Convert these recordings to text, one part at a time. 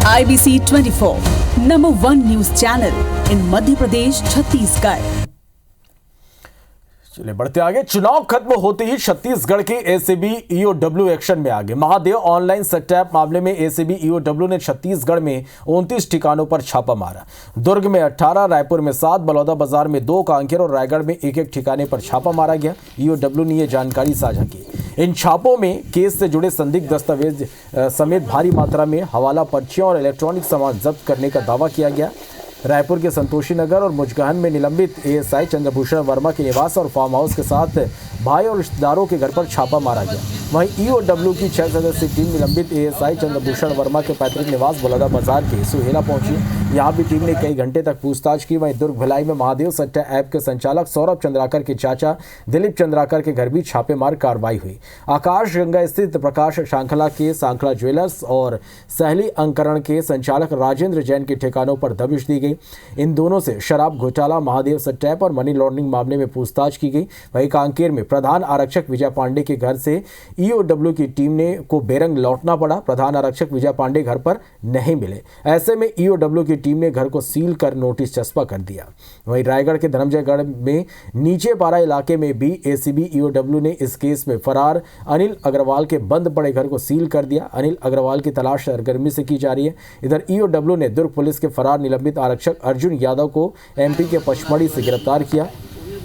IBC 24, number 1 news channel in Madhya Pradesh, Chhattisgarh. चलिए बढ़ते आगे। चुनाव खत्म होते ही छत्तीसगढ़ के एसीबी ईओडब्ल्यू एक्शन में आगे। महादेव ऑनलाइन सट्टा मामले में एसीबी ईओडब्ल्यू ने छत्तीसगढ़ में 29 ठिकानों पर छापा मारा। दुर्ग में 18, रायपुर में 7, बलौदाबाजार में 2, कांकेर और रायगढ़ में एक ठिकाने पर छापा मारा गया। ईओडब्ल्यू ने यह जानकारी साझा की। इन छापों में केस से जुड़े संदिग्ध दस्तावेज समेत भारी मात्रा में हवाला पर्चियां और इलेक्ट्रॉनिक सामान जब्त करने का दावा किया गया। रायपुर के संतोषी नगर और मुजगहन में निलंबित एएसआई चंद्रभूषण वर्मा के निवास और फार्म हाउस के साथ भाई और रिश्तेदारों के घर पर छापा मारा गया। वहीं ईओडब्ल्यू की 6 सदस्यीय टीम निलंबित एएसआई चंद्रभूषण वर्मा के पैतृक निवास बलौदाबाजार के सुहेला पहुंची। यहां भी टीम ने कई घंटे तक पूछताछ की। वहीं दुर्ग भिलाई में महादेव सट्टा ऐप के संचालक सौरभ चंद्राकर के चाचा दिलीप चंद्राकर के घर भी छापेमार कार्रवाई हुई। आकाश गंगा स्थित प्रकाश सांखला के सांखला ज्वेलर्स और सहली अंकरण के संचालक राजेंद्र जैन के ठिकानों पर दबिश दी गई। इन दोनों से शराब घोटाला, महादेव सट्टा ऐप और मनी लॉन्ड्रिंग मामले में पूछताछ की गई। वहीं कांकेर में प्रधान आरक्षक विजय पांडे के घर से ईओडब्ल्यू की टीम को बेरंग लौटना पड़ा। प्रधान आरक्षक विजय पांडे घर पर नहीं मिले। ऐसे में ईओडब्ल्यू की टीम ने घर को सील कर नोटिस चस्पा कर दिया। वहीं रायगढ़ के धर्मजयगढ़ में नीचे पारा इलाके में भी एसीबी ईओडब्ल्यू ने इस केस में फरार अनिल अग्रवाल के बंद पड़े घर को सील कर दिया। अनिल अग्रवाल की तलाश सरगर्मी से की जा रही है। इधर ईओडब्ल्यू ने दुर्ग पुलिस के फरार निलंबित आरक्षक अर्जुन यादव को एमपी के पचमढ़ी से गिरफ्तार किया।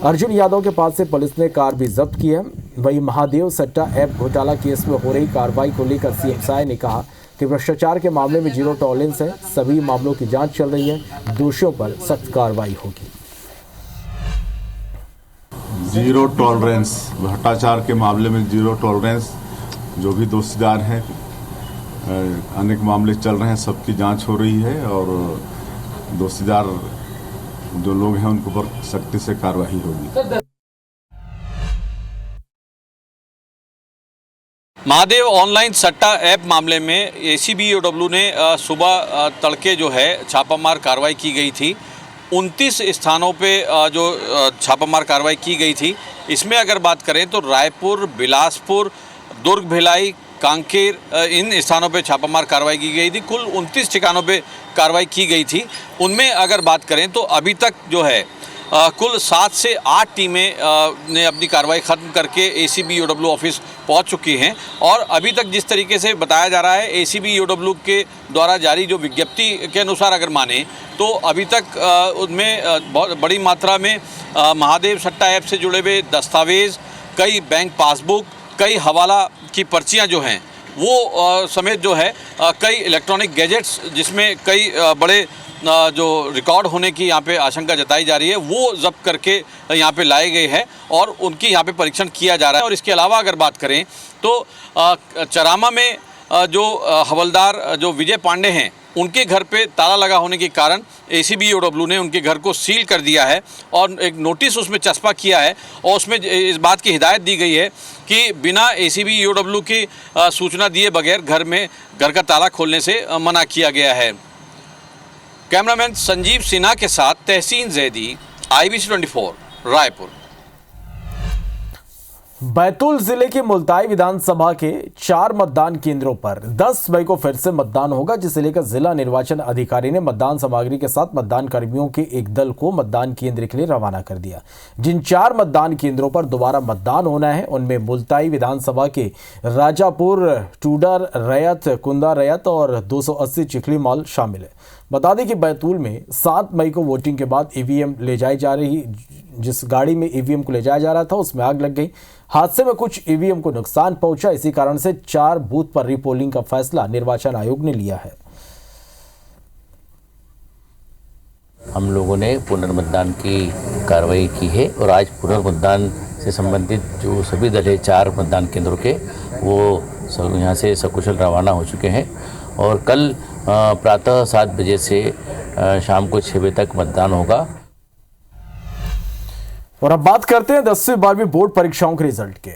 अर्जुन यादव के पास से पुलिस ने कार भी जब्त की है। वहीं महादेव सट्टा ऐप घोटाला केस में हो रही कार्रवाई को लेकर सीएम साय ने कहा कि भ्रष्टाचार के मामले में जीरो टॉलरेंस है। सभी मामलों की जांच चल रही है। दोषियों पर सख्त कार्रवाई होगी। जीरो टॉलरेंस, भ्रष्टाचार के मामले में जीरो टॉलरेंस। जो भी दोषीदार हैं, अनेक मामले चल रहे हैं, सबकी जांच हो रही है और दोषीदार जो लोग हैं उनके ऊपर सख्ती से कार्रवाई होगी। महादेव ऑनलाइन सट्टा ऐप मामले में एसीबी ईओडब्ल्यू ने सुबह तड़के जो है छापामार कार्रवाई की गई थी। 29 स्थानों पे जो छापामार कार्रवाई की गई थी, इसमें अगर बात करें तो रायपुर, बिलासपुर, दुर्ग भिलाई, कांकेर, इन स्थानों पे छापामार कार्रवाई की गई थी। कुल 29 ठिकानों पे कार्रवाई की गई थी। उनमें अगर बात करें तो अभी तक जो है कुल 7 से 8 टीमें ने अपनी कार्रवाई ख़त्म करके एसीबी ईओडब्ल्यू ऑफिस पहुंच चुकी हैं। और अभी तक जिस तरीके से बताया जा रहा है, एसीबी ईओडब्ल्यू के द्वारा जारी जो विज्ञप्ति के अनुसार अगर माने तो अभी तक उनमें बहुत बड़ी मात्रा में महादेव सट्टा ऐप से जुड़े हुए दस्तावेज़, कई बैंक पासबुक, कई हवाला की पर्चियां जो हैं वो समेत जो है कई इलेक्ट्रॉनिक गैजेट्स, जिसमें कई बड़े जो रिकॉर्ड होने की यहाँ पे आशंका जताई जा रही है, वो जब्त करके यहाँ पे लाए गए हैं और उनकी यहाँ पे परीक्षण किया जा रहा है। और इसके अलावा अगर बात करें तो चरामा में जो हवलदार जो विजय पांडे हैं, उनके घर पे ताला लगा होने के कारण एसीबी ईओडब्ल्यू ने उनके घर को सील कर दिया है और एक नोटिस उसमें चस्पा किया है। और उसमें इस बात की हिदायत दी गई है कि बिना एसीबी ईओडब्ल्यू की सूचना दिए बगैर घर का ताला खोलने से मना किया गया है। कैमरामैन संजीव सिन्हा के साथ तहसीन जैदी, IBC 24, रायपुर। बैतूल जिले के मुल्ताई विधानसभा के 4 मतदान केंद्रों पर 10 मई को फिर से मतदान होगा, जिसे लेकर जिला निर्वाचन अधिकारी ने मतदान सामग्री के साथ मतदान कर्मियों के एक दल को मतदान केंद्र के लिए रवाना कर दिया। जिन 4 मतदान केंद्रों पर दोबारा मतदान होना है, उनमें मुल्ताई विधानसभा के राजापुर, टूडर रैयत, कुंदा रैयत और 280 चिखली मॉल शामिल है। बता दें कि बैतूल में 7 मई को वोटिंग के बाद ईवीएम ले जाई जा रही, जिस गाड़ी में ईवीएम को ले जाया जा रहा था उसमें आग लग गई। हादसे में कुछ ईवीएम को नुकसान पहुंचा। इसी कारण से 4 बूथ पर रीपोलिंग का फैसला निर्वाचन आयोग ने लिया है। हम लोगों ने पुनर्मतदान की कार्रवाई की है और आज पुनर्मतदान से संबंधित जो सभी दल है 4 मतदान केंद्रों के, वो सब यहाँ से सकुशल रवाना हो चुके हैं और कल प्रातः 7 बजे से शाम को 6 बजे तक मतदान होगा। और अब बात करते हैं 10वीं 12वीं बोर्ड परीक्षाओं के रिजल्ट के।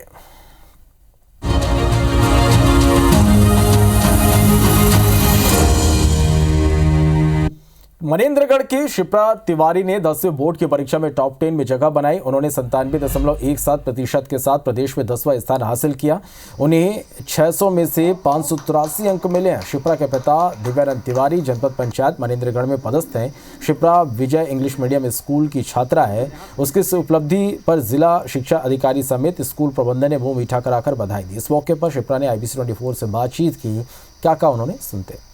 मनेंद्रगढ़ की शिप्रा तिवारी ने 10वीं बोर्ड की परीक्षा में टॉप 10 में जगह बनाई। उन्होंने 97.17% के साथ प्रदेश में 10वां स्थान हासिल किया। उन्हें 600 में से 583 अंक मिले हैं। शिप्रा के पिता दिव्यानंद तिवारी जनपद पंचायत मनेंद्रगढ़ में पदस्थ हैं। शिप्रा विजय इंग्लिश मीडियम स्कूल की छात्रा है। उसकी इस उपलब्धि पर जिला शिक्षा अधिकारी समेत स्कूल प्रबंधन ने मुंह मीठा कराकर बधाई दी। इस मौके पर शिप्रा ने IBC 24 से बातचीत की। क्या कहा उन्होंने, सुनते।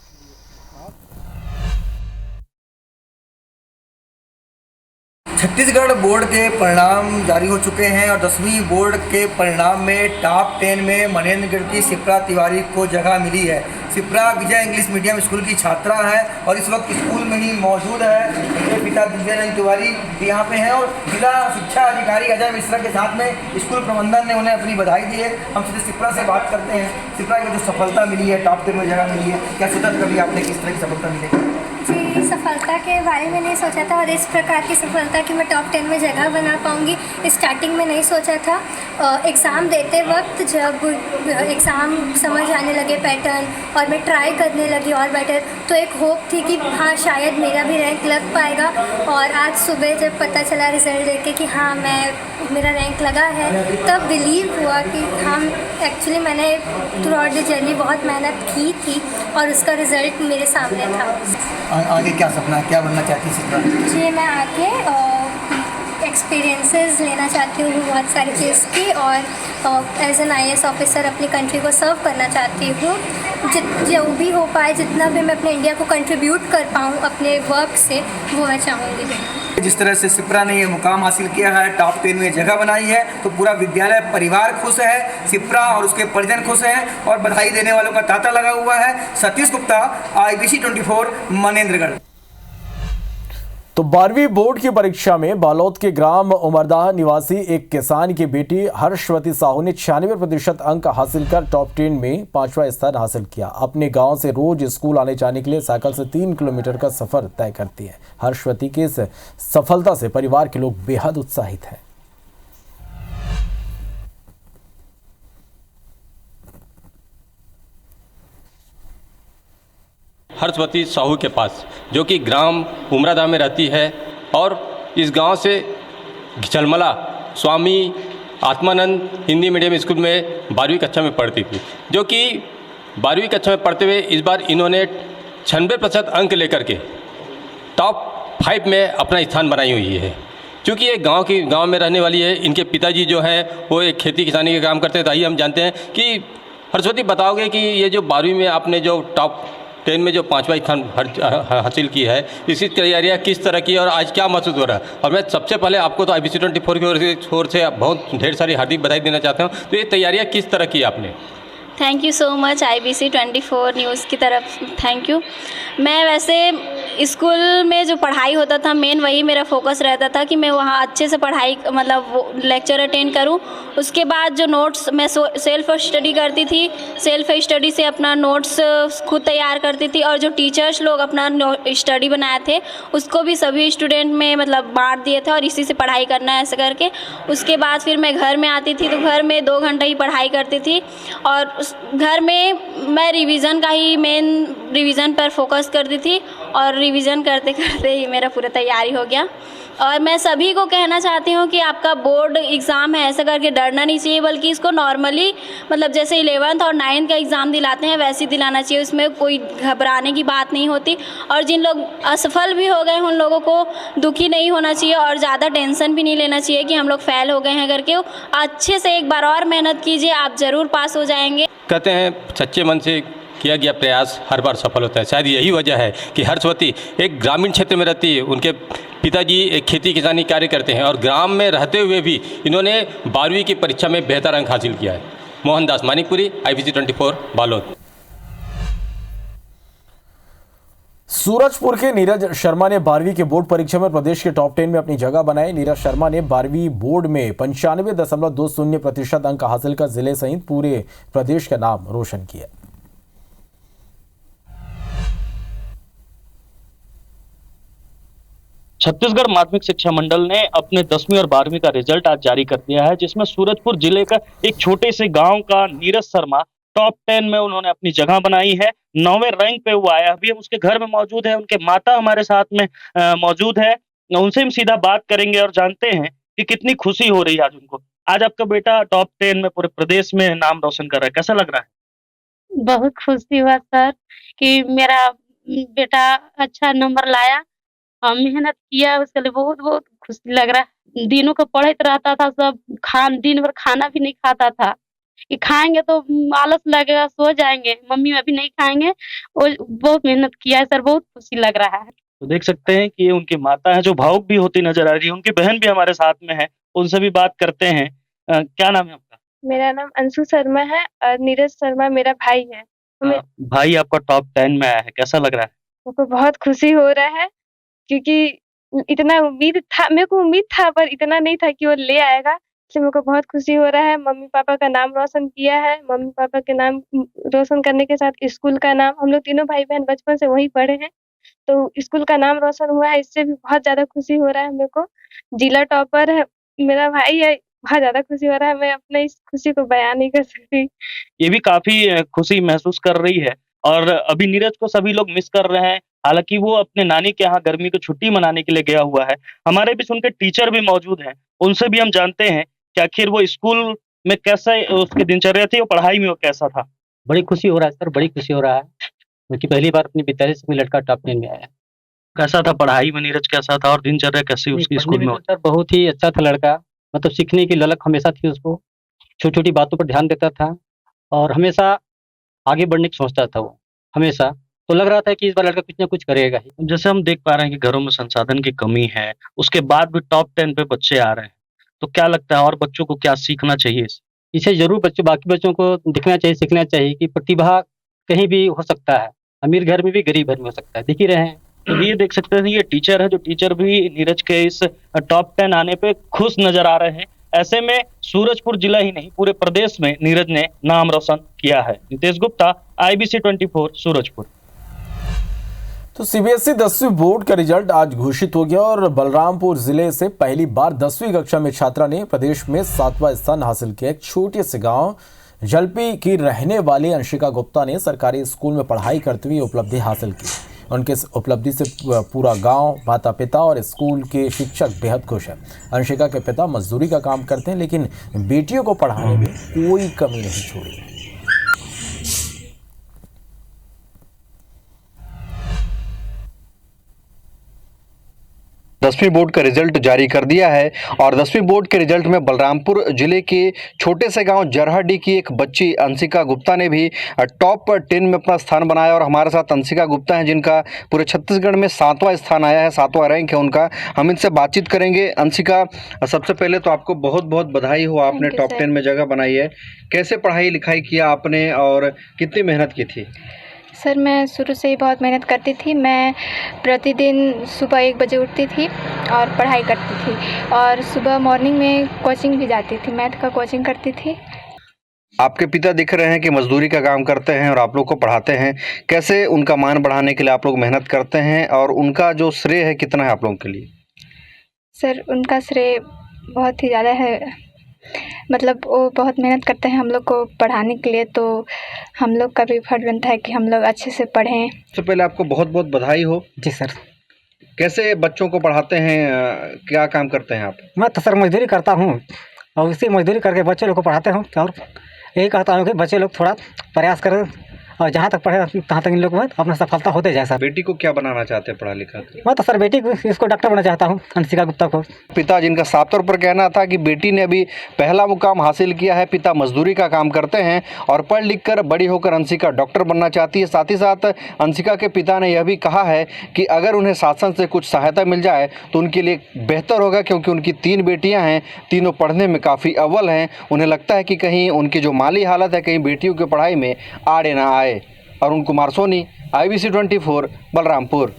छत्तीसगढ़ बोर्ड के परिणाम जारी हो चुके हैं और 10वीं बोर्ड के परिणाम में टॉप 10 में मनेंद्रगढ़ की शिप्रा तिवारी को जगह मिली है। शिप्रा विजय इंग्लिश मीडियम स्कूल की छात्रा है और इस वक्त स्कूल में ही मौजूद है। मेरे पिता दिव्यानंद तिवारी भी यहाँ पे हैं और जिला शिक्षा अधिकारी अजय मिश्रा के साथ में स्कूल प्रबंधन ने उन्हें अपनी बधाई दी है। हम सीधे शिप्रा से बात करते हैं। शिप्रा की जो सफलता मिली है, टॉप 10 में जगह मिली है, क्या सोचा था कभी आपने किस तरह की सफलता मिलेगी? जी, सफलता के बारे में नहीं सोचा था और इस प्रकार की सफलता कि मैं टॉप 10 में जगह बना पाऊँगी स्टार्टिंग में नहीं सोचा था। एग्ज़ाम देते वक्त जब एग्ज़ाम समझ आने लगे पैटर्न और मैं ट्राई करने लगी और बेटर, तो एक होप थी कि हाँ शायद मेरा भी रैंक लग पाएगा। और आज सुबह जब पता चला रिज़ल्ट देके कि हाँ मेरा रैंक लगा है, तब बिलीव हुआ कि हाँ एक्चुअली मैंने थ्रू आउट द जर्नी बहुत मेहनत की थी और उसका रिज़ल्ट मेरे सामने था। आगे क्या सपना है, क्या बनना चाहती है शिप्रा? जी, मैं आगे एक्सपीरियंसेस लेना चाहती हूँ बहुत सारी चीज़ की और एज एन IAS ऑफिसर अपनी कंट्री को सर्व करना चाहती हूँ। जो भी हो पाए, जितना भी मैं अपने इंडिया को कंट्रीब्यूट कर पाऊँ अपने वर्क से, वो मैं चाहूँगी। जिस तरह से शिप्रा ने ये मुकाम हासिल किया है, टॉप 10 में जगह बनाई है, तो पूरा विद्यालय परिवार खुश है, शिप्रा और उसके परिजन खुश हैं और बधाई देने वालों का तांता लगा हुआ है। सतीश गुप्ता, IBC 24, मनेंद्रगढ़। तो 12वीं बोर्ड की परीक्षा में बालोद के ग्राम उमरदाह निवासी एक किसान की बेटी हर्षवती साहू ने 96% अंक हासिल कर टॉप 10 में 5वां स्थान हासिल किया। अपने गांव से रोज स्कूल आने जाने के लिए साइकिल से 3 किलोमीटर का सफर तय करती है। हर्षवती की इस सफलता से परिवार के लोग बेहद उत्साहित हैं। हर्षवती साहू के पास, जो कि ग्राम उमरादा में रहती है और इस गांव से झलमला स्वामी आत्मानंद हिंदी मीडियम स्कूल में 12वीं कक्षा में पढ़ती थी, जो कि 12वीं कक्षा में पढ़ते हुए इस बार इन्होंने 96% अंक लेकर के टॉप 5 में अपना स्थान बनाई हुई है। क्योंकि ये गांव में रहने वाली है। इनके पिताजी जो हैं वो एक खेती किसानी के काम करते हैं। तो आइए हम जानते हैं कि हर्षवती बताओगे कि ये जो 12वीं में आपने जो टॉप 10 में जो 5वां स्थान हासिल की है, इसकी तैयारियां किस तरह की और आज क्या महसूस हो रहा है? और मैं सबसे पहले आपको तो IBC 24 की ओर से बहुत ढेर सारी हार्दिक बधाई देना चाहता हूं। तो ये तैयारियां किस तरह की आपने? Thank you so much IBC 24 news की तरफ थैंक यू। मैं वैसे स्कूल में जो पढ़ाई होता था मेन वही मेरा फोकस रहता था कि मैं वहाँ अच्छे से पढ़ाई मतलब वो लेक्चर अटेंड करूँ। उसके बाद जो नोट्स मैं सेल्फ स्टडी करती थी, सेल्फ स्टडी से अपना नोट्स खुद तैयार करती थी और जो टीचर्स लोग अपना स्टडी बनाए थे उसको भी सभी स्टूडेंट में मतलब बांट दिए थे और इसी से पढ़ाई करना है ऐसे करके। उसके बाद फिर मैं घर में आती थी तो घर में 2 घंटे ही पढ़ाई करती थी और घर में मैं रिवीजन का ही मेन रिवीजन पर फोकस करती थी और रिवीजन करते करते ही मेरा पूरा तैयारी हो गया। और मैं सभी को कहना चाहती हूँ कि आपका बोर्ड एग्ज़ाम है ऐसा करके डरना नहीं चाहिए, बल्कि इसको नॉर्मली मतलब जैसे 11th और 9th का एग्ज़ाम दिलाते हैं वैसे ही दिलाना चाहिए। उसमें कोई घबराने की बात नहीं होती और जिन लोग असफल भी हो गए उन लोगों को दुखी नहीं होना चाहिए और ज़्यादा टेंशन भी नहीं लेना चाहिए कि हम लोग फेल हो गए हैं करके। अच्छे से एक बार और मेहनत कीजिए, आप ज़रूर पास हो जाएंगे। कहते हैं सच्चे मन से किया गया प्रयास हर बार सफल होता है। शायद यही वजह है कि हर्षवती एक ग्रामीण क्षेत्र में रहती है, उनके पिताजी एक खेती किसानी कार्य करते हैं और ग्राम में रहते हुए भी इन्होंने 12वीं की परीक्षा में बेहतर अंक हासिल किया है। मोहनदास मानिकपुरी, IBC 24, बालोद। सूरजपुर के नीरज शर्मा ने 12वीं के बोर्ड परीक्षा में प्रदेश के टॉप 10 में अपनी जगह बनाई। नीरज शर्मा ने 12वीं बोर्ड में 95.20% अंक हासिल कर जिले सहित पूरे प्रदेश का नाम रोशन किया। छत्तीसगढ़ माध्यमिक शिक्षा मंडल ने अपने 10वीं और 12वीं का रिजल्ट आज जारी कर दिया है, जिसमें सूरजपुर जिले का एक छोटे से गांव का नीरज शर्मा टॉप 10 में उन्होंने अपनी जगह बनाई है। 9वें रैंक पे वो आया। अभी हम उसके घर में मौजूद है, उनके माता हमारे साथ में मौजूद है। उनसे हम सीधा बात करेंगे और जानते हैं कि कितनी खुशी हो रही है आज उनको। आज आपका बेटा टॉप 10 में पूरे प्रदेश में नाम रोशन कर रहा है, कैसा लग रहा है? बहुत खुशी हुआ सर कि मेरा बेटा अच्छा नंबर लाया और मेहनत किया, उसके लिए बहुत बहुत खुशी लग रहा है। दिनों को पढ़ते रहता था, सब दिन भर खाना भी नहीं खाता था कि खाएंगे तो आलस लगेगा, सो जाएंगे, मम्मी अभी नहीं खाएंगे। वो बहुत मेहनत किया है सर, बहुत खुशी लग रहा है। तो देख सकते हैं कि ये उनकी माता है जो भावुक भी होती नजर आ रही है। उनकी बहन भी हमारे साथ में है, उनसे भी बात करते हैं। क्या नाम है आपका? मेरा नाम अंशु शर्मा है और नीरज शर्मा मेरा भाई है। भाई आपका टॉप 10 में आया है, कैसा लग रहा है? मुझको बहुत खुशी हो रहा है क्योंकि इतना उम्मीद था, मेरे को उम्मीद था पर इतना नहीं था कि वो ले आएगा। इसलिए मेरे को बहुत खुशी हो रहा है। मम्मी पापा का नाम रोशन किया है, मम्मी पापा के नाम रोशन करने के साथ स्कूल का नाम, हम लोग तीनों भाई बहन बचपन से वहीं पढ़े हैं, तो स्कूल का नाम रोशन हुआ है, इससे भी बहुत ज्यादा खुशी हो रहा है मेरे को। जिला टॉपर है मेरा भाई है, बहुत ज्यादा खुशी हो रहा है, मैं अपने इस खुशी को बयान नहीं कर सकती। ये भी काफी खुशी महसूस कर रही है और अभी नीरज को सभी लोग मिस कर रहे हैं। हालांकि वो अपने नानी के यहाँ गर्मी की छुट्टी मनाने के लिए गया हुआ है। हमारे बीच उनके टीचर भी मौजूद हैं, उनसे भी हम जानते हैं कि आखिर वो स्कूल में कैसे उसकी दिनचर्या थी और पढ़ाई में वो कैसा था। बड़ी खुशी हो रहा है सर, बड़ी खुशी हो रहा है क्योंकि पहली बार अपने विद्यालय से कोई लड़का टॉप 10 में आया। कैसा था पढ़ाई में नीरज, कैसा था और दिनचर्या कैसी उसकी स्कूल में? सर बहुत ही अच्छा था लड़का, मतलब सीखने की ललक हमेशा थी उसको, छोटी छोटी बातों पर ध्यान देता था और हमेशा आगे बढ़ने की सोचता था वो हमेशा। तो लग रहा था कि इस बार लड़का कुछ ना कुछ करेगा ही। जैसे हम देख पा रहे हैं कि घरों में संसाधन की कमी है, उसके बाद भी टॉप 10 पे बच्चे आ रहे हैं, तो क्या लगता है और बच्चों को क्या सीखना चाहिए? इसे जरूर बाकी बच्चों को दिखना चाहिए, सीखना चाहिए कि प्रतिभा कहीं भी हो सकता है, अमीर घर में भी गरीब घर में हो सकता है, दिख ही रहे हैं। तो ये देख सकते हैं, ये टीचर है, जो टीचर भी नीरज के इस टॉप 10 आने पे खुश नजर आ रहे हैं। ऐसे में सूरजपुर जिला ही नहीं पूरे प्रदेश में नीरज ने नाम रोशन किया है। नितेश गुप्ता, IBC 24 सूरजपुर। तो सीबीएसई 10वीं बोर्ड का रिजल्ट आज घोषित हो गया और बलरामपुर जिले से पहली बार 10वीं कक्षा में छात्रा ने प्रदेश में 7वां स्थान हासिल किया। एक छोटे से गांव जलपी की रहने वाली अंशिका गुप्ता ने सरकारी स्कूल में पढ़ाई करते हुए उपलब्धि हासिल की। उनके इस उपलब्धि से पूरा गांव, माता पिता और स्कूल के शिक्षक बेहद खुश हैं। अंशिका के पिता मजदूरी का काम करते हैं लेकिन बेटियों को पढ़ाने में कोई कमी नहीं छोड़ी। 10वीं बोर्ड का रिजल्ट जारी कर दिया है और 10वीं बोर्ड के रिजल्ट में बलरामपुर जिले के छोटे से गांव जरहाडी की एक बच्ची अंशिका गुप्ता ने भी टॉप 10 में अपना स्थान बनाया। और हमारे साथ अंशिका गुप्ता हैं जिनका पूरे छत्तीसगढ़ में 7वां स्थान आया है, 7वां रैंक है उनका। हम इनसे बातचीत करेंगे। अंशिका, सबसे पहले तो आपको बहुत बहुत बधाई हो, आपने टॉप 10 में जगह बनाई है। कैसे पढ़ाई लिखाई किया आपने और कितनी मेहनत की थी? सर, मैं शुरू से ही बहुत मेहनत करती थी। मैं प्रतिदिन सुबह 1 बजे उठती थी और पढ़ाई करती थी और सुबह मॉर्निंग में कोचिंग भी जाती थी, मैथ का कोचिंग करती थी। आपके पिता दिख रहे हैं कि मजदूरी का काम करते हैं और आप लोग को पढ़ाते हैं। कैसे उनका मान बढ़ाने के लिए आप लोग मेहनत करते हैं और उनका जो श्रेय है कितना है आप लोगों के लिए? सर, उनका श्रेय बहुत ही ज़्यादा है, मतलब वो बहुत मेहनत करते हैं हम लोग को पढ़ाने के लिए, तो हम लोग का भी फर्ज बनता है कि हम लोग अच्छे से पढ़ें। सबसे पहले आपको बहुत बहुत बधाई हो। जी सर। कैसे बच्चों को पढ़ाते हैं, क्या काम करते हैं आप? मैं तो सर मजदूरी करता हूँ और इसी मजदूरी करके बच्चे लोग को पढ़ाते हूँ और यही कहता हूँ कि बच्चे लोग थोड़ा प्रयास करें और जहाँ तक पढ़े तहाँ तक इन लोग में अपना सफलता होते जाए। सर, बेटी को क्या बनाना चाहते हैं पढ़ा लिखा कर? मैं तो सर बेटी को इसको डॉक्टर बनाना चाहता हूँ, अंशिका गुप्ता को। पिता जिनका साफ तौर पर कहना था कि बेटी ने अभी पहला मुकाम हासिल किया है। पिता मजदूरी का काम करते हैं और पढ़ लिख कर बड़ी होकर अंशिका डॉक्टर बनना चाहती है। साथ ही साथ अंशिका के पिता ने यह भी कहा है कि अगर उन्हें शासन से कुछ सहायता मिल जाए तो उनके लिए बेहतर होगा, क्योंकि उनकी 3 बेटियाँ हैं, तीनों पढ़ने में काफ़ी अव्वल हैं। उन्हें लगता है कि कहीं उनकी जो माली हालत है कहीं बेटियों की पढ़ाई में आड़े ना आए। अरुण कुमार सोनी, IBC 24 बलरामपुर।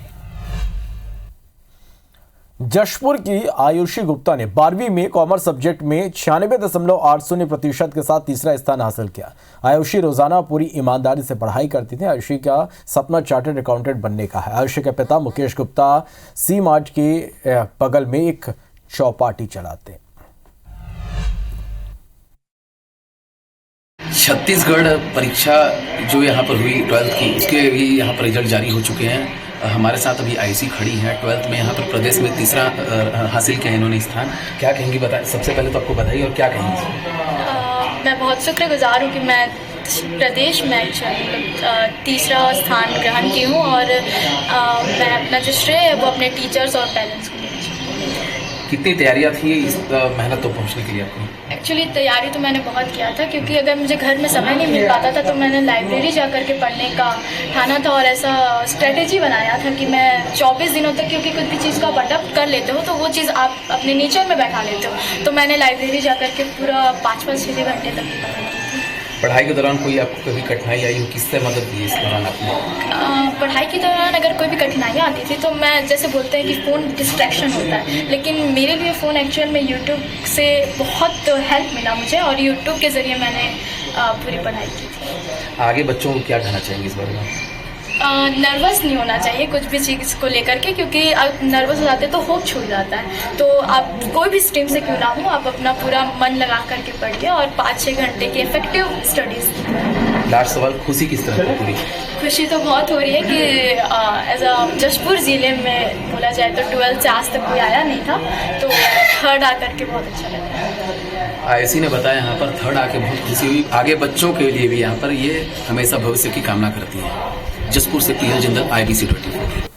जशपुर की आयुषी गुप्ता ने 12वीं में कॉमर्स सब्जेक्ट में 96.80% के साथ तीसरा स्थान हासिल किया। आयुषी रोजाना पूरी ईमानदारी से पढ़ाई करती थी। आयुषी का सपना चार्टर्ड अकाउंटेंट बनने का है। आयुषी के पिता मुकेश गुप्ता सी मार्ट के बगल में एक चौपाटी चलाते। छत्तीसगढ़ परीक्षा जो यहाँ पर हुई 12th की, उसके भी यहाँ पर रिजल्ट जारी हो चुके हैं। हमारे साथ अभी आईसी खड़ी है 12th में, यहाँ पर प्रदेश में तीसरा हासिल किया इन्होंने स्थान। क्या कहेंगी, बताएं सबसे पहले तो आपको बधाई, और क्या कहेंगी? मैं बहुत शुक्रगुजार हूँ कि मैं प्रदेश में तीसरा स्थान ग्रहण की हूँ, और मैं अपना जो श्रेय है वो अपने टीचर्स और पेरेंट्स को देना चाहूँगी। कितनी तैयारियाँ थी इस मेहनत तक पहुँचने के लिए आपको? एक्चुअली तैयारी तो मैंने बहुत किया था, क्योंकि अगर मुझे घर में समय नहीं मिल पाता था तो मैंने लाइब्रेरी जा कर के पढ़ने का ठाना था, और ऐसा स्ट्रेटेजी बनाया था कि मैं 24 दिनों तक, क्योंकि कुछ भी चीज़ का अडॉप्ट कर लेते हो तो वो चीज़ आप अपने नेचर में बैठा लेते हो, तो मैंने लाइब्रेरी जा कर के पूरा 5-6 घंटे तक पढ़ा था। पढ़ाई के दौरान कोई आपको कभी कठिनाई आई हो, किससे मदद ली इस दौरान आपने? पढ़ाई के दौरान अगर कोई भी कठिनाइयाँ आती थी तो मैं, जैसे बोलते हैं कि फ़ोन डिस्ट्रैक्शन होता है, लेकिन मेरे लिए फ़ोन एक्चुअल में यूट्यूब से बहुत हेल्प मिला मुझे, और यूट्यूब के ज़रिए मैंने पूरी पढ़ाई की थी। आगे बच्चों को क्या कहना चाहेंगे इस बारे में? नर्वस नहीं होना चाहिए कुछ भी चीज़ को लेकर के, क्योंकि आप नर्वस हो जाते हैं तो होप छूट जाता है। तो आप कोई भी स्ट्रीम से क्यों ना हो, आप अपना पूरा मन लगा करके पढ़िए और 5-6 घंटे की इफेक्टिव स्टडीज़। लास्ट सवाल, खुशी किस तरह की पूरी? खुशी तो बहुत हो रही है कि एज अ जशपुर ज़िले में बोला जाए तो 12th से आज तक कोई आया नहीं था, तो थर्ड आकर के बहुत अच्छा लगा। आईसी ने बताया यहाँ पर थर्ड आके बहुत खुशी हुई। आगे बच्चों के लिए भी यहाँ पर ये हमेशा भविष्य की कामना करती है। जसपुर से पीएल जिंदल, IBC 24।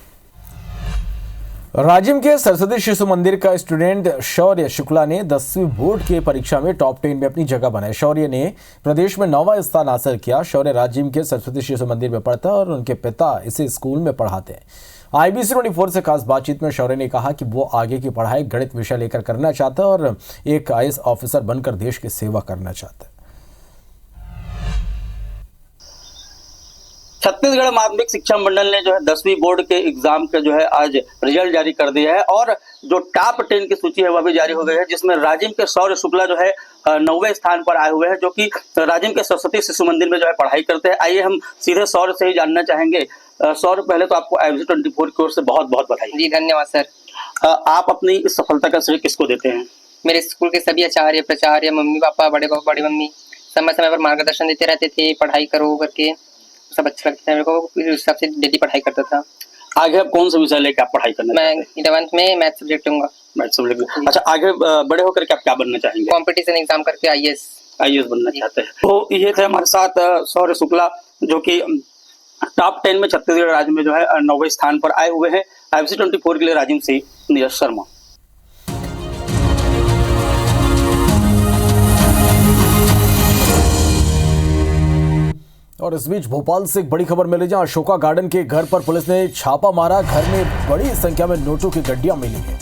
राजिम के सरस्वती शिशु मंदिर का स्टूडेंट शौर्य शुक्ला ने 10वीं बोर्ड के परीक्षा में टॉप 10 में अपनी जगह बनाई। शौर्य ने प्रदेश में 9वां स्थान हासिल किया। शौर्य राजिम के सरस्वती शिशु मंदिर में पढ़ता है और उनके पिता इसे स्कूल में पढ़ाते हैं। IBC 24 से खास बातचीत में शौर्य ने कहा कि वो आगे की पढ़ाई गणित विषय लेकर करना चाहता है और एक IAS ऑफिसर बनकर देश की सेवा करना चाहता है। छत्तीसगढ़ माध्यमिक शिक्षा मंडल ने जो है 10वीं बोर्ड के एग्जाम का जो है आज रिजल्ट जारी कर दिया है, और जो टॉप 10 की सूची है वह भी जारी हो गई है, जिसमें राजिम के शौर्य शुक्ला जो है 9वें स्थान पर आए हुए हैं, जो कि राजिम के सरस्वती शिशु मंदिर में जो है पढ़ाई करते हैं। आइए हम सीधे शौर्य से ही जानना चाहेंगे। शौर्य, पहले तो आपको IBC 24 की ओर से बहुत बहुत बधाई। जी धन्यवाद सर। आप अपनी इस सफलता का श्रेय किसको देते हैं? मेरे स्कूल के सभी आचार्य, प्राचार्य, मम्मी पापा, बड़े पापा, बड़ी मम्मी समय समय पर मार्गदर्शन देते रहते थे, पढ़ाई करो करके, सब अच्छा लगता है मेरे को, इस हिसाब से डेली पढ़ाई करता था। आगे आप कौन सा विषय लेकर आप पढ़ाई करना? मैं 11th में मैथ सब्जेक्ट लूंगा। Math subject. अच्छा, आगे बड़े होकर के आप क्या बनना चाहेंगे? कंपटीशन एग्जाम करके IAS बनना चाहते हैं। तो ये थे हमारे साथ शौर्य शुक्ला, जो कि टॉप 10 में छत्तीसगढ़ राज्य में जो है 9वें स्थान पर आए हुए हैं। IBC 24 के लिए राजिम से नीरज शर्मा। और इस बीच भोपाल से एक बड़ी खबर मिली, जहां अशोका गार्डन के घर पर पुलिस ने छापा मारा। घर में बड़ी संख्या में नोटों की गड्डियां मिली हैं।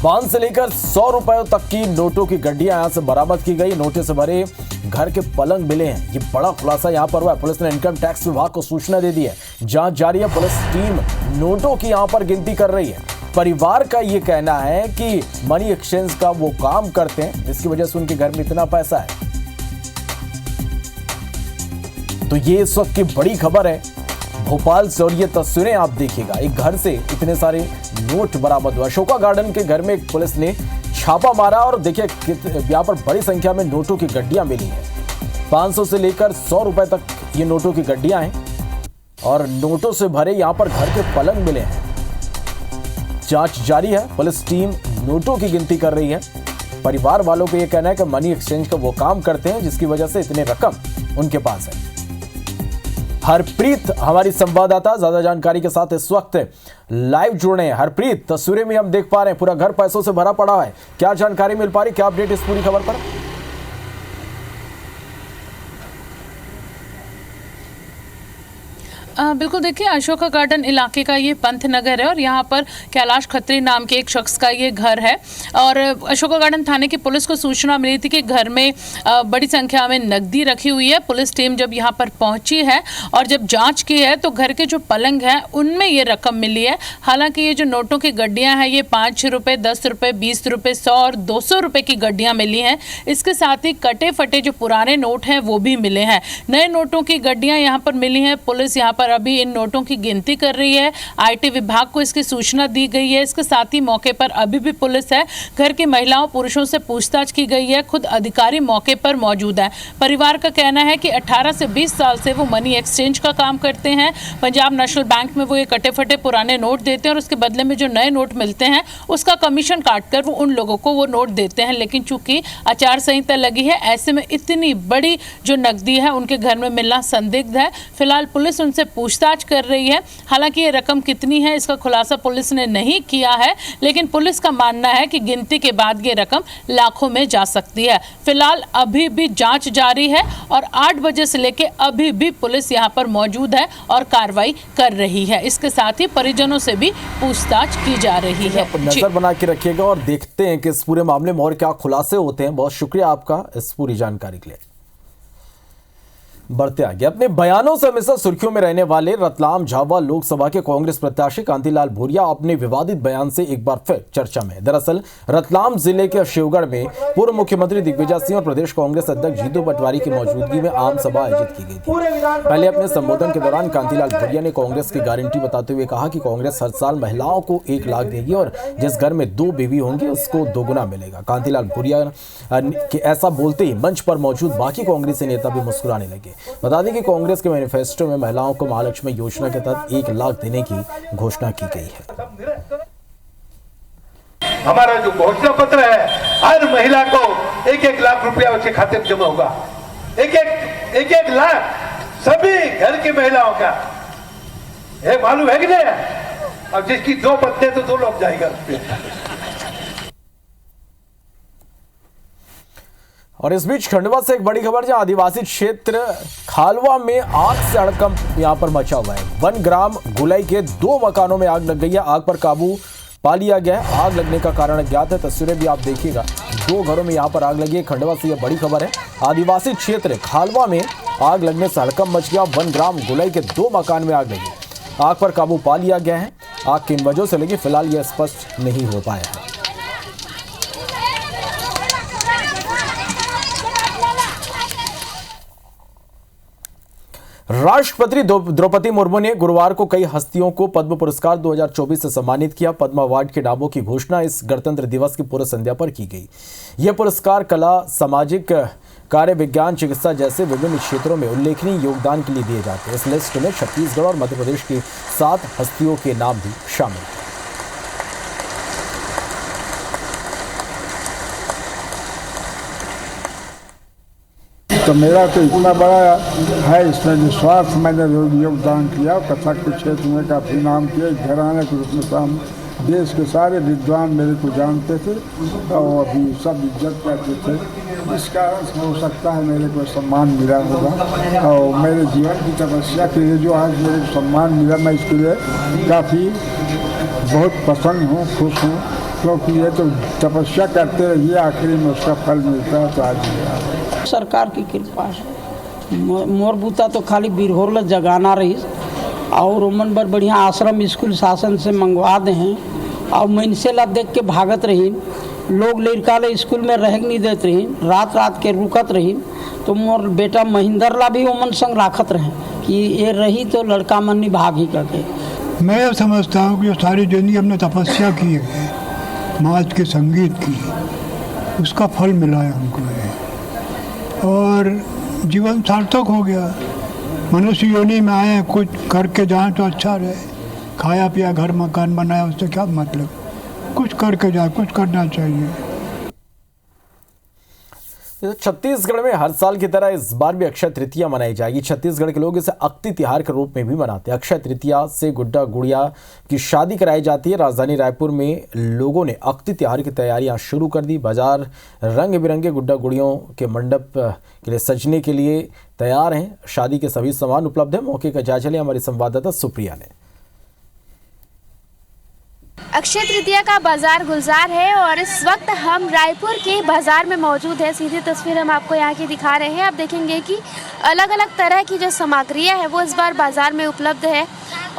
5 से लेकर 100 रुपयों तक की नोटों की गड्डियां यहां से बरामद की गई। नोटों से भरे घर के पलंग मिले हैं। ये बड़ा खुलासा यहां पर हुआ है। पुलिस ने इनकम टैक्स विभाग को सूचना दे दी है। जांच जारी है। पुलिस टीम नोटों की यहां पर गिनती कर रही है। परिवार का ये कहना है कि मनी एक्सचेंज का वो काम करते हैं, जिसकी वजह से उनके घर में इतना पैसा है। तो ये इस वक्त की बड़ी खबर है भोपाल से, और ये तस्वीरें आप देखिएगा। एक घर से इतने सारे नोट बरामद हुआ। अशोका गार्डन के घर में पुलिस ने छापा मारा और देखिए यहाँ पर बड़ी संख्या में नोटों की गड्डियां मिली हैं। 500 से लेकर 100 रुपए तक ये नोटों की गड्डियां हैं और नोटों से भरे यहाँ पर घर के पलंग मिले हैं। जांच जारी है। पुलिस टीम नोटों की गिनती कर रही है। परिवार वालों को यह कहना है कि मनी एक्सचेंज का वो काम करते हैं, जिसकी वजह से इतने रकम उनके पास है। हरप्रीत हमारी संवाददाता ज्यादा जानकारी के साथ इस वक्त लाइव जुड़ रहे हैं। हरप्रीत, तस्वीरें में हम देख पा रहे हैं पूरा घर पैसों से भरा पड़ा है। क्या जानकारी मिल पा रही, क्या अपडेट इस पूरी खबर पर? बिल्कुल, देखिए अशोका गार्डन इलाके का ये पंतनगर है और यहाँ पर कैलाश खत्री नाम के एक शख्स का ये घर है। और अशोका गार्डन थाने की पुलिस को सूचना मिली थी कि घर में बड़ी संख्या में नकदी रखी हुई है। पुलिस टीम जब यहाँ पर पहुँची है और जब जांच की है तो घर के जो पलंग हैं उनमें ये रकम मिली है। हालांकि ये जो नोटों की गड्डियाँ हैं ये 5 रुपये, 10 रुपये, 20 रुपये, 100 और 200 रुपये की गड्डियाँ मिली हैं। इसके साथ ही कटे फटे जो पुराने नोट हैं वो भी मिले हैं। नए नोटों की गड्डियाँ यहाँ पर मिली हैं। पुलिस यहाँ पर और अभी इन नोटों की गिनती कर रही है। IT विभाग को इसकी सूचना दी गई है। इसके साथ ही मौके पर अभी भी पुलिस है। घर की महिलाओं पुरुषों से पूछताछ की गई है। खुद अधिकारी मौके पर मौजूद है। परिवार का कहना है कि 18 से 20 साल से वो मनी एक्सचेंज का काम करते हैं। पंजाब नेशनल बैंक में वो ये कटे फटे पुराने नोट देते हैं और उसके बदले में जो नए नोट मिलते हैं उसका कमीशन काटकर वो उन लोगों को वो नोट देते हैं। लेकिन चूंकि आचार संहिता लगी है, ऐसे में इतनी बड़ी जो नकदी है उनके घर में मिलना संदिग्ध है। फिलहाल पुलिस उनसे पूछताछ कर रही है। हालांकि ये रकम कितनी है इसका खुलासा पुलिस ने नहीं किया है, लेकिन पुलिस का मानना है कि गिनती के बाद ये रकम लाखों में जा सकती है। फिलहाल अभी भी जांच जारी है और 8 बजे से लेके अभी भी पुलिस यहाँ पर मौजूद है और कार्रवाई कर रही है। इसके साथ ही परिजनों से भी पूछताछ की जा रही है। नजर बना के रखिएगा और देखते हैं कि इस पूरे मामले में और क्या खुलासे होते हैं। बहुत शुक्रिया आपका इस पूरी जानकारी के लिए। बढ़ते आगे, अपने बयानों से हमेशा सुर्खियों में रहने वाले रतलाम झाबुआ लोकसभा के कांग्रेस प्रत्याशी कांतिलाल भूरिया अपने विवादित बयान से एक बार फिर चर्चा में। दरअसल रतलाम जिले के शिवगढ़ में पूर्व मुख्यमंत्री दिग्विजय सिंह और प्रदेश कांग्रेस अध्यक्ष जीतू पटवारी की मौजूदगी में आम सभा आयोजित की गई थी। पहले अपने संबोधन के दौरान कांतिलाल भूरिया ने कांग्रेस की गारंटी बताते हुए कहा कि कांग्रेस हर साल महिलाओं को 1 लाख देगी और जिस घर में 2 बेबी होंगे उसको 2 गुना मिलेगा। कांतिलाल भूरिया के ऐसा बोलते ही मंच पर मौजूद बाकी कांग्रेसी नेता भी मुस्कुराने लगे। बता दें कि कांग्रेस के मैनिफेस्टो में महिलाओं को महालक्ष्मी योजना के तहत 1 लाख देने की घोषणा की गई है। हमारा जो घोषणा पत्र है, हर महिला को 1-1 लाख रुपया उसके खाते में जमा होगा। 1-1 लाख सभी घर की महिलाओं का। ये मालूम है कि नहीं? अब जिसकी 2 बच्चे तो 2 लोग जाएगा। और इस बीच खंडवा से एक बड़ी खबर, जहां आदिवासी क्षेत्र खालवा में आग से हड़कंप यहां पर मचा हुआ है। 1 ग्राम गुलाई के 2 मकानों में आग लग गई है। आग पर काबू पा लिया गया है। आग लगने का कारण अज्ञात है। तस्वीरें भी आप देखिएगा, 2 घरों में यहां पर आग लगी है। खंडवा से यह बड़ी खबर है। आदिवासी क्षेत्र खालवा में आग लगने से हड़कंप मच गया। 1 ग्राम गुलाई के 2 मकान में आग लगी। आग पर काबू पा लिया गया है। आग किन वजहों से लगी फिलहाल यह स्पष्ट नहीं हो पाया है। राष्ट्रपति द्रौपदी मुर्मू ने गुरुवार को कई हस्तियों को पद्म पुरस्कार 2024 से सम्मानित किया। पद्म अवार्ड के नामों की घोषणा इस गणतंत्र दिवस की पूर्व संध्या पर की गई। यह पुरस्कार कला, सामाजिक कार्य, विज्ञान, चिकित्सा जैसे विभिन्न क्षेत्रों में उल्लेखनीय योगदान के लिए दिए जाते हैं। इस लिस्ट में छत्तीसगढ़ और मध्य प्रदेश की 7 हस्तियों के नाम भी शामिल हैं। तो मेरा तो इतना बड़ा है इसमें निस्वार्थ मैंने योगदान किया। कथक के क्षेत्र में काफ़ी नाम किया। घराने के रूप में देश के सारे विद्वान मेरे को जानते थे और अभी सब इज्जत करते थे। इस कारण से हो सकता है मेरे को सम्मान मिला होगा और मेरे जीवन की तपस्या के लिए जो आज मेरे को सम्मान मिला, मैं इसके लिए काफ़ी बहुत प्रसन्न हूँ, खुश हूँ, क्योंकि ये तो तपस्या करते रहिए, आखिरी में उसका फल मिलता है। तो आज सरकार की कृपा है। मोर बूता तो खाली बिरहोर जगाना रही और उमन बर बढ़िया आश्रम स्कूल शासन से मंगवा दे हैं और मनसे ला देख के भागत रही। लोग लड़का ला स्कूल में रह नहीं देते रही, रात रात के रुकत रही। तो मोर बेटा महेंद्र ला भी उमन संग राखत रहे कि ये रही तो लड़का मन निभाग ही करके। मैं समझता हूँ कि सारी जिंदगी हमने तपस्या की है, नाच के संगीत की, उसका फल मिला है हमको और जीवन सार्थक हो गया। मनुष्य योनि में आए, कुछ करके जाएं तो अच्छा रहे। खाया पिया, घर मकान बनाया, उससे क्या मतलब? कुछ करके जाए, कुछ करना चाहिए। छत्तीसगढ़ में हर साल की तरह इस बार भी अक्षय तृतीया मनाई जाएगी। छत्तीसगढ़ के लोग इसे अक्ति तिहार के रूप में भी मनाते हैं। अक्षय तृतीया से गुड्डा गुड़िया की शादी कराई जाती है। राजधानी रायपुर में लोगों ने अक्ति तिहार की तैयारियां शुरू कर दी। बाजार रंग बिरंगे गुड्डा गुड़ियों के मंडप के लिए सजने के लिए तैयार हैं। शादी के सभी सामान उपलब्ध है। मौके का जायजा लिया हमारी संवाददाता सुप्रिया ने। अक्षय तृतीया का बाजार गुलजार है और इस वक्त हम रायपुर के बाजार में मौजूद है। सीधी तस्वीर हम आपको यहाँ की दिखा रहे हैं। आप देखेंगे कि अलग अलग तरह की जो सामग्रियाँ हैं वो इस बार बाजार में उपलब्ध है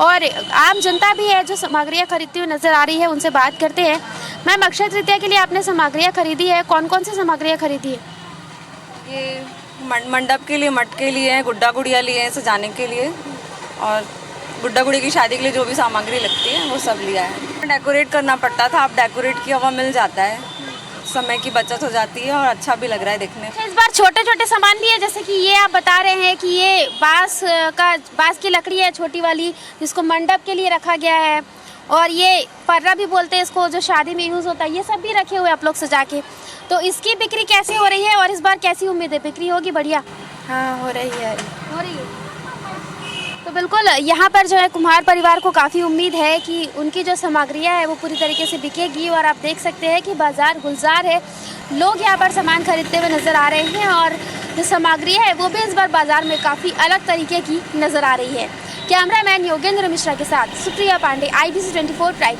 और आम जनता भी है जो सामग्रियाँ खरीदती हुई नजर आ रही है। उनसे बात करते हैं। मैम, अक्षय तृतीया के लिए आपने सामग्रियाँ खरीदी है, कौन कौन सी सामग्रियाँ खरीदी है? ये मंडप के लिए मटके लिए हैं, गुड्डा गुड़िया लिए हैं सजाने के लिए और गुड्डा गुड़ी की शादी के लिए जो भी सामग्री लगती है वो सब लिया है। डेकोरेट करना पड़ता था, अब डेकोरेट किया हुआ मिल जाता है, समय की बचत हो जाती है और अच्छा भी लग रहा है देखने में। इस बार छोटे छोटे सामान भी है, जैसे कि ये आप बता रहे हैं कि ये बांस की लकड़ी है छोटी वाली, जिसको मंडप के लिए रखा गया है, और ये पर्रा भी बोलते हैं इसको, जो शादी में यूज़ होता है। ये सब भी रखे हुए आप लोग सजा के। तो इसकी बिक्री कैसी हो रही है और इस बार कैसी उम्मीद है, बिक्री होगी बढ़िया? हाँ हो रही है। तो बिल्कुल यहाँ पर जो है कुम्हार परिवार को काफ़ी उम्मीद है कि उनकी जो सामग्रियाँ है वो पूरी तरीके से बिकेगी। और आप देख सकते हैं कि बाज़ार गुलजार है, लोग यहाँ पर सामान खरीदते हुए नज़र आ रहे हैं और जो सामग्रियाँ है वो भी इस बार बाज़ार में काफ़ी अलग तरीके की नज़र आ रही है। कैमरामैन योगेंद्र मिश्रा के साथ सुप्रिया पांडे, IBC 24 प्राइम।